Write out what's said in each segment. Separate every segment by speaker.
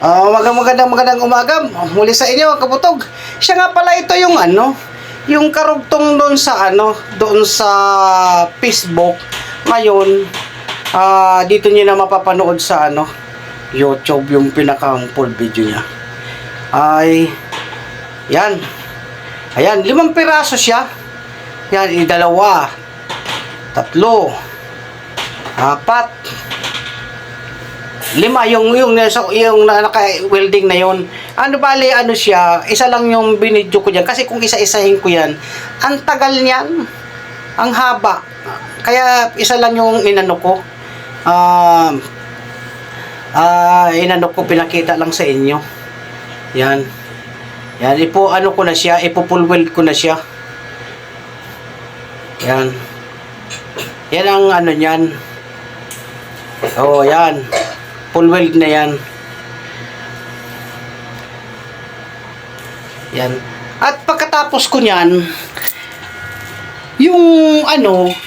Speaker 1: Magandang umaga muli sa inyo, kaputog. Siya nga pala ito yung yung karugtong doon sa Facebook. Ngayon, dito niyo na mapapanood sa YouTube yung pinakang full video niya. Ay, yan. Ayan, 5 piraso siya. Yan, 2, 3, 4, 5 yung naka-welding na yun. Siya, isa lang yung binidyo ko diyan kasi kung isa-isahin ko yan, ang tagal niyan, ang haba. Kaya isa lang yung inano ko. Pinakita lang sa inyo. Yan. Yan, ko na siya, full weld ko na siya. Yan. Yan ang niyan. Oh, yan. Full weld na yan. Yan. At pagkatapos ko niyan,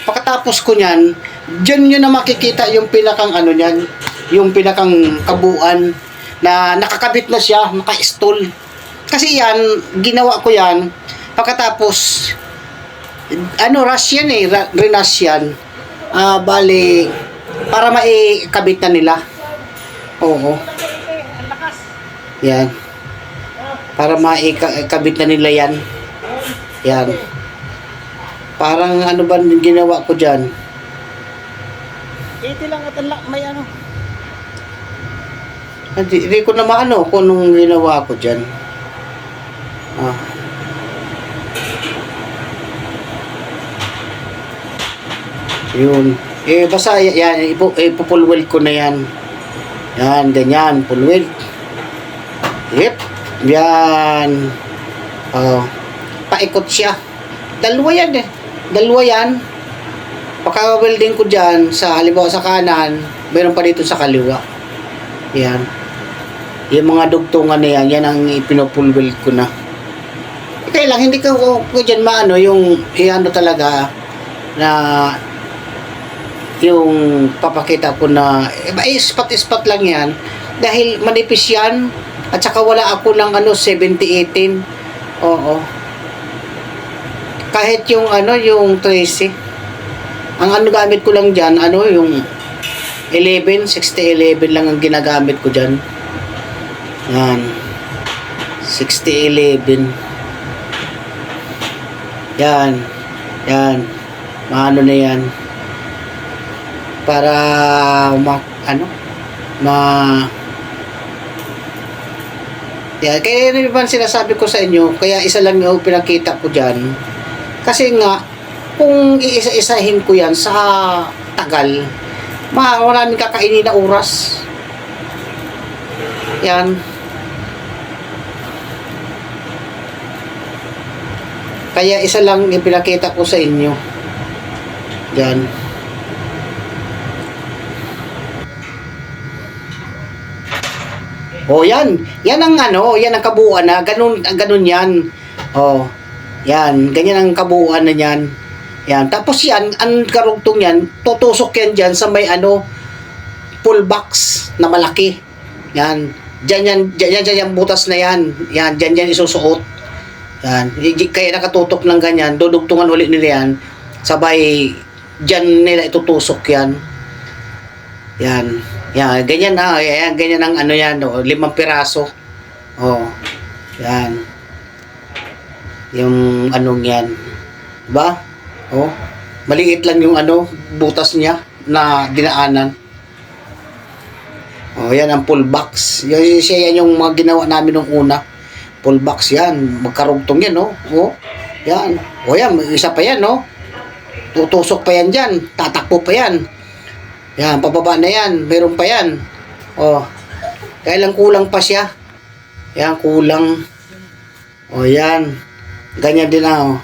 Speaker 1: pagkatapos ko niyan, diyan nyo na makikita yung pinakang niyan, yung pinakang kabuuan na nakakabit na siya, naka-install. Kasi yan, ginawa ko yan, pagkatapos, rush yan renas yan. Bali, para maikabit na nila. Oo. Yan. Para maikabit na nila yan. Yan. Parang ba ginawa ko dyan? 80 lang at may Hindi ko na kung anong ginawa ko dyan. Yun. Basta yan, ipo-full weld ko na yan. Yan, ganyan, full weld. Yep. Yan. Paikot siya. Dalawa yan. Pagka-welding ko dyan, halimbawa sa kanan, mayroon pa dito sa kaliwa. Yan. Yung mga dugtungan na yan, yan ang ipino-full weld ko na. Kaya lang, hindi ko dyan yung talaga na yung papakita ko na spot lang yan dahil manipis yan at saka wala ako ng 70-18. Oo, kahit yung yung 13 ang gamit ko lang dyan yung 60-11 lang ang ginagamit ko dyan. Yan, 60-11 yan na yan para kaya naman sinasabi ko sa inyo, kaya isa lang yung pinakita ko dyan kasi nga kung iisa-isahin ko yan sa tagal, maraming kakainin na oras. Yan. Kaya isa lang yung pinakita ko sa inyo. Yan. Oh, yan. Yan ang yan ang kabuuan na ganun yan. Oh. Yan, ganyan ang kabuuan na yan. Yan. Tapos yan, ang karugtong yan, tutusok yan diyan sa may full box na malaki. Yan. Diyan yung butas na yan. Yan, diyan isusuot. Yan. Kaya nakatutok ng ganyan, dudugtungan ulit nila yan. Sabay diyan nila itutusok yan. Yan. Yan, ganyan Ayan, ganyan ang yan, 5 piraso. Oh. Yan. Yung yan. Diba? Oh. Maliit lang yung butas niya na dinaanan. Oh, yan ang full box. Yan yung mga ginawa namin nung una. Full box yan. Magkarugtong yan, oh. Oh. Yan. Oh, yan, isa pa yan, oh. Tutusok pa yan diyan. Tatakbo pa yan. Yan, pababa na yan. Meron pa yan. Oh. Kaya lang kulang pa siya. Yan, kulang. Oh, yan. Ganyan din oh.